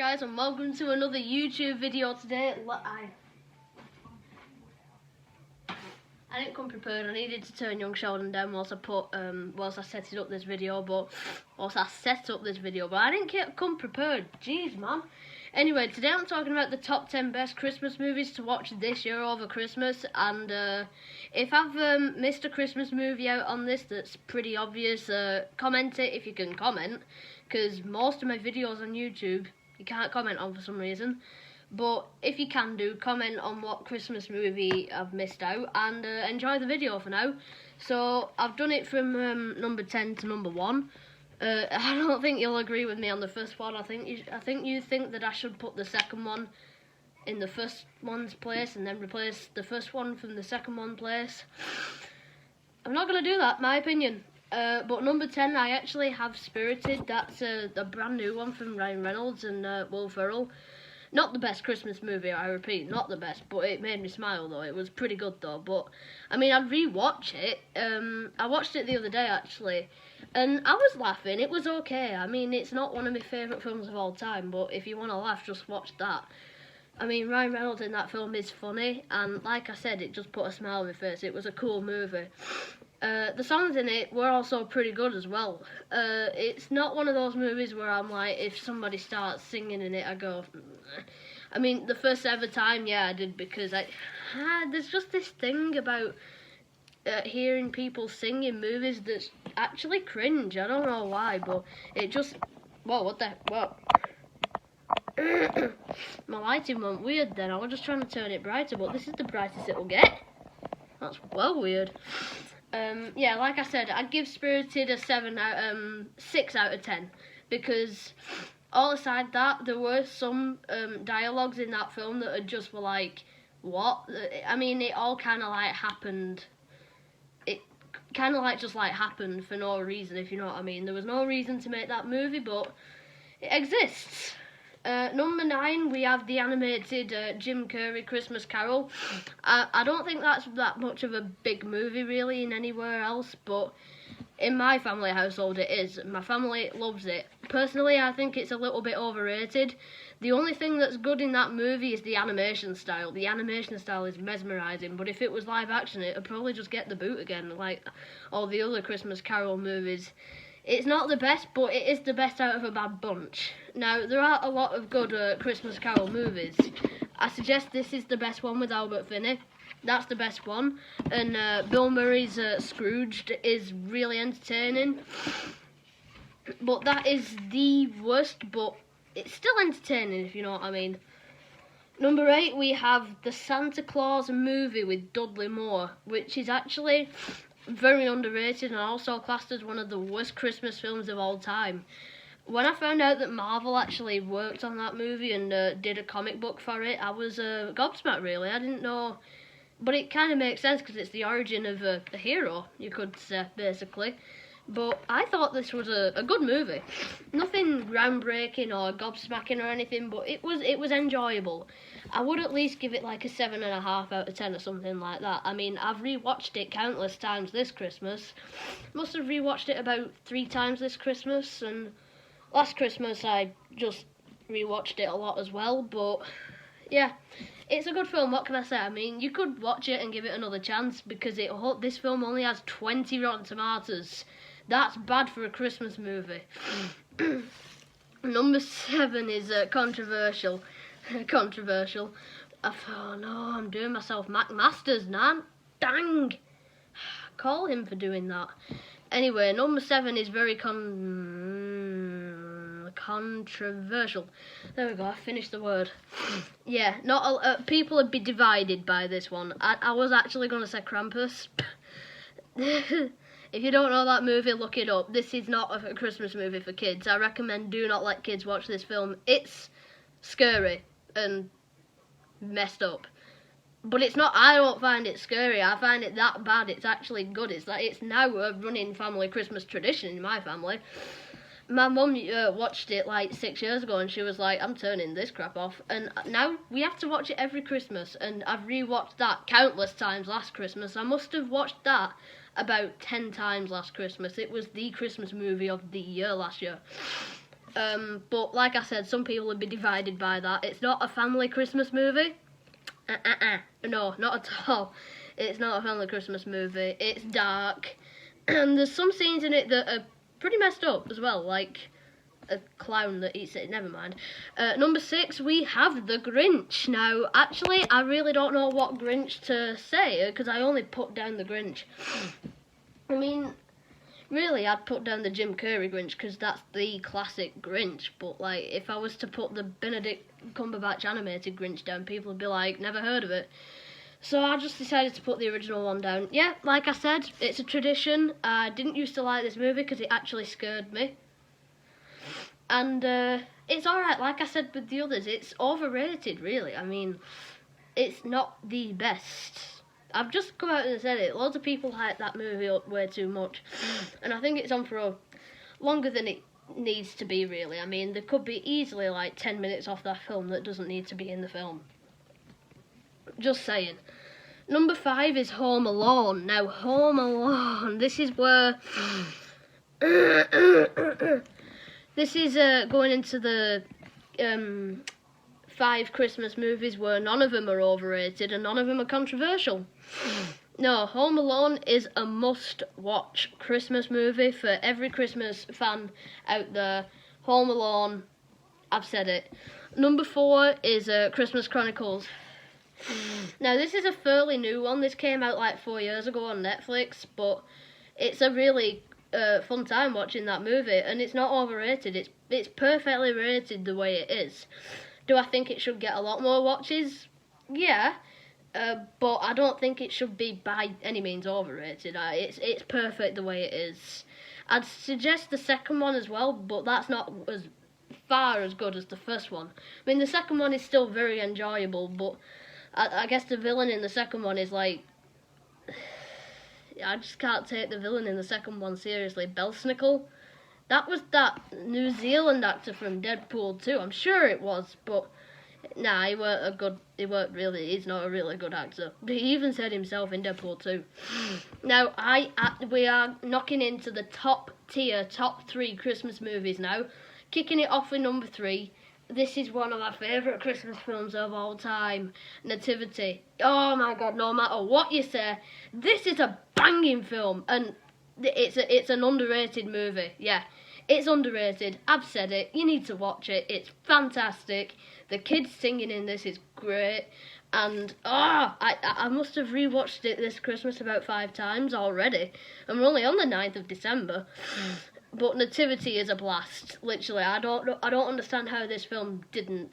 Guys, and welcome to another YouTube video today. I didn't come prepared. I needed to turn young Sheldon down whilst I set up this video, but I didn't come prepared. Jeez, man. Anyway, today I'm talking about the top 10 best Christmas movies to watch this year over Christmas, and if I've missed a Christmas movie out on this that's pretty obvious, comment it if you can comment, because most of my videos on YouTube you can't comment on for some reason. But if you can comment on what Christmas movie I've missed out, and enjoy the video for now. So I've done it from number 10 to number 1. I don't think you'll agree with me on the first one. I think you think that I should put the second one in the first one's place and then replace the first one from the second one's place. I'm not going to do that, my opinion. But number 10, I actually have Spirited. That's a brand new one from Ryan Reynolds and Will Ferrell. Not the best Christmas movie, I repeat, not the best, but it made me smile though. It was pretty good though. But I mean, I'd rewatch it. I watched it the other day actually, and I was laughing. It was okay. I mean, it's not one of my favourite films of all time, but if you want to laugh, just watch that. I mean, Ryan Reynolds in that film is funny, and like I said, it just put a smile on my face. It was a cool movie. The songs in it were also pretty good as well. It's not one of those movies where I'm like, if somebody starts singing in it, I go. I mean, the first ever time, yeah, I did, because there's just this thing about hearing people sing in movies that's actually cringe. I don't know why, but it just. Whoa, what the? Whoa. My lighting went weird then. I was just trying to turn it brighter, but this is the brightest it'll get. That's well weird. Yeah, like I said, I'd give Spirited a 6 out of 10, because all aside that, there were some dialogues in that film that just were like, what? I mean, it all kind of like happened. It kind of like just like happened for no reason, if you know what I mean. There was no reason to make that movie, but it exists. Number 9, we have the animated Jim Carrey Christmas Carol. I don't think that's that much of a big movie really in anywhere else, but in my family household it is. My family loves it. Personally, I think it's a little bit overrated. The only thing that's good in that movie is the animation style. The animation style is mesmerising, but if it was live action, it would probably just get the boot again, like all the other Christmas Carol movies. It's not the best, but it is the best out of a bad bunch. Now, there are a lot of good Christmas Carol movies. I suggest this is the best one with Albert Finney. That's the best one. And Bill Murray's Scrooged is really entertaining. But that is the worst, but it's still entertaining, if you know what I mean. Number 8, we have the Santa Claus movie with Dudley Moore, which is actually very underrated and also classed as one of the worst Christmas films of all time. When I found out that Marvel actually worked on that movie and did a comic book for it, I was gobsmacked really. I didn't know, but it kind of makes sense because it's the origin of a hero, you could say, basically. But I thought this was a good movie. Nothing groundbreaking or gobsmacking or anything, but it was enjoyable. I would at least give it like a 7.5 out of 10 or something like that. I mean, I've rewatched it countless times this Christmas. Must have rewatched it about 3 times this Christmas, and last Christmas I just rewatched it a lot as well. But yeah, it's a good film. What can I say? I mean, you could watch it and give it another chance, because this film only has 20 Rotten Tomatoes. That's bad for a Christmas movie. Number 7 is controversial. Controversial. Oh no, I'm doing myself Mac Masters, man. Dang. Call him for doing that. Anyway, number 7 is very controversial. There we go, I finished the word. Yeah, not people would be divided by this one. I was actually going to say Krampus. If you don't know that movie, look it up. This is not a Christmas movie for kids. I recommend do not let kids watch this film. It's scary and messed up. But it's not, I don't find it scary. I find it that bad. It's actually good. It's now a running family Christmas tradition in my family. My mum watched it like 6 years ago and she was like, I'm turning this crap off. And now we have to watch it every Christmas. And I've rewatched that countless times last Christmas. I must have watched that about 10 times last Christmas. It was the Christmas movie of the year last year. But like I said, some people would be divided by that. It's not a family Christmas movie. No, not at all. It's not a family Christmas movie. It's dark, and there's some scenes in it that are pretty messed up as well, like a clown that eats it. Never mind. Number 6, we have The Grinch. Now, actually, I really don't know what Grinch to say, because I only put down The Grinch. I mean, really, I'd put down the Jim Carrey Grinch, because that's the classic Grinch. But, like, if I was to put the Benedict Cumberbatch animated Grinch down, people would be like, never heard of it. So I just decided to put the original one down. Yeah, like I said, it's a tradition. I didn't used to like this movie because it actually scared me. And it's alright, like I said with the others, it's overrated, really. I mean, it's not the best. I've just come out and said it. Loads of people hype that movie up way too much. And I think it's on for longer than it needs to be, really. I mean, there could be easily like 10 minutes off that film that doesn't need to be in the film. Just saying. Number 5 is Home Alone. Now, Home Alone, this is where... this is going into the 5 Christmas movies where none of them are overrated and none of them are controversial. No, Home Alone is a must-watch Christmas movie for every Christmas fan out there. Home Alone, I've said it. Number 4 is Christmas Chronicles. Now, this is a fairly new one. This came out like 4 years ago on Netflix, but it's a really fun time watching that movie, and it's not overrated. It's perfectly rated the way it is. Do I think it should get a lot more watches? Yeah, but I don't think it should be by any means overrated. It's perfect the way it is. I'd suggest the second one as well, but that's not as far as good as the first one. I mean, the second one is still very enjoyable, but I guess the villain in the second one is like... I just can't take the villain in the second one seriously. Belsnickel? That was that New Zealand actor from Deadpool 2. I'm sure it was, but... Nah, he's not a really good actor. He even said himself in Deadpool 2. Now, we are knocking into the top 3 Christmas movies now. Kicking it off with number 3. This is one of my favourite Christmas films of all time. Nativity. Oh my god, no matter what you say, this is a banging film. And it's an underrated movie. Yeah, it's underrated. I've said it. You need to watch it. It's fantastic. The kids singing in this is great. And, I must have rewatched it this Christmas about 5 times already. And we're only on the 9th of December. But Nativity is a blast. Literally, I don't understand how this film didn't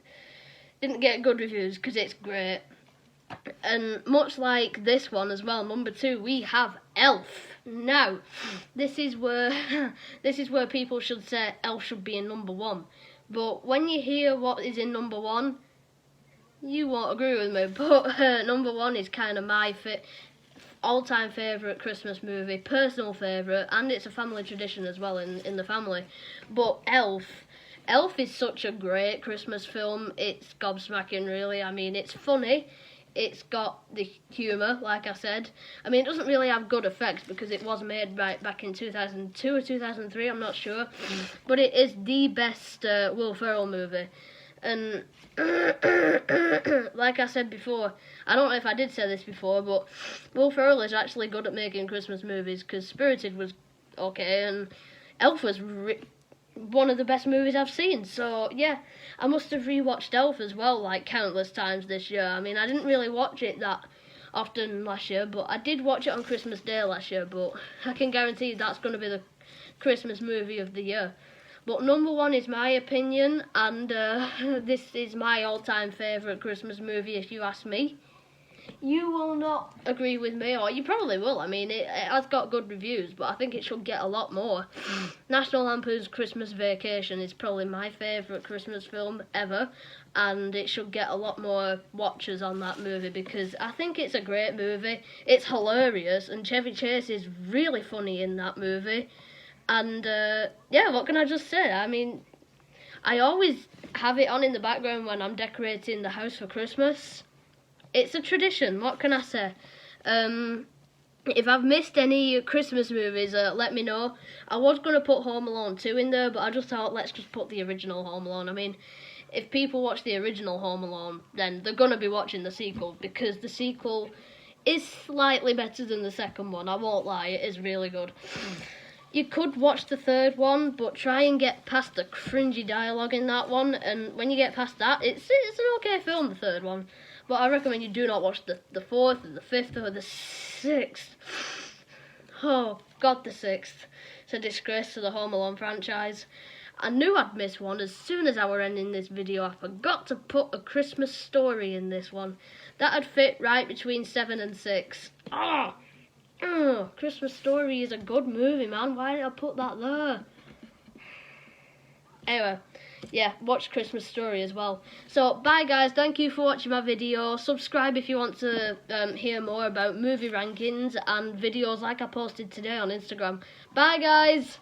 get good reviews, because it's great. And much like this one as well, number 2, we have Elf. Now, this is where people should say Elf should be in number 1. But when you hear what is in number 1, you won't agree with me. But number 1 is kind of my all-time favourite Christmas movie, personal favourite, and it's a family tradition as well in the family. But Elf is such a great Christmas film. It's gobsmacking, really. I mean, it's funny. It's got the humour, like I said. I mean, it doesn't really have good effects because it was made back in 2002 or 2003, I'm not sure. But it is the best Will Ferrell movie. And like I said before, I don't know if I did say this before, but Will Ferrell is actually good at making Christmas movies, because Spirited was okay, and Elf was one of the best movies I've seen. So yeah, I must have rewatched Elf as well, like countless times this year. I mean, I didn't really watch it that often last year, but I did watch it on Christmas Day last year. But I can guarantee that's going to be the Christmas movie of the year. But number 1 is my opinion, and this is my all-time favourite Christmas movie, if you ask me. You will not agree with me, or you probably will. I mean, it has got good reviews, but I think it should get a lot more. National Lampoon's Christmas Vacation is probably my favourite Christmas film ever, and it should get a lot more watchers on that movie, because I think it's a great movie. It's hilarious, and Chevy Chase is really funny in that movie. And, yeah, what can I just say? I mean, I always have it on in the background when I'm decorating the house for Christmas. It's a tradition, what can I say? If I've missed any Christmas movies, let me know. I was going to put Home Alone 2 in there, but I just thought, let's just put the original Home Alone. I mean, if people watch the original Home Alone, then they're going to be watching the sequel, because the sequel is slightly better than the second one. I won't lie, it is really good. You could watch the third one, but try and get past the cringy dialogue in that one, and when you get past that, it's an okay film, the third one. But I recommend you do not watch the fourth, or the fifth, or the sixth. Oh, God, the sixth. It's a disgrace to the Home Alone franchise. I knew I'd miss one as soon as I were ending this video. I forgot to put A Christmas Story in this one. That'd fit right between 7 and 6. Christmas Story is a good movie, man. Why did I put that there? Anyway, yeah, watch Christmas Story as well. So, bye guys, thank you for watching my video. Subscribe if you want to hear more about movie rankings and videos like I posted today on Instagram. Bye guys!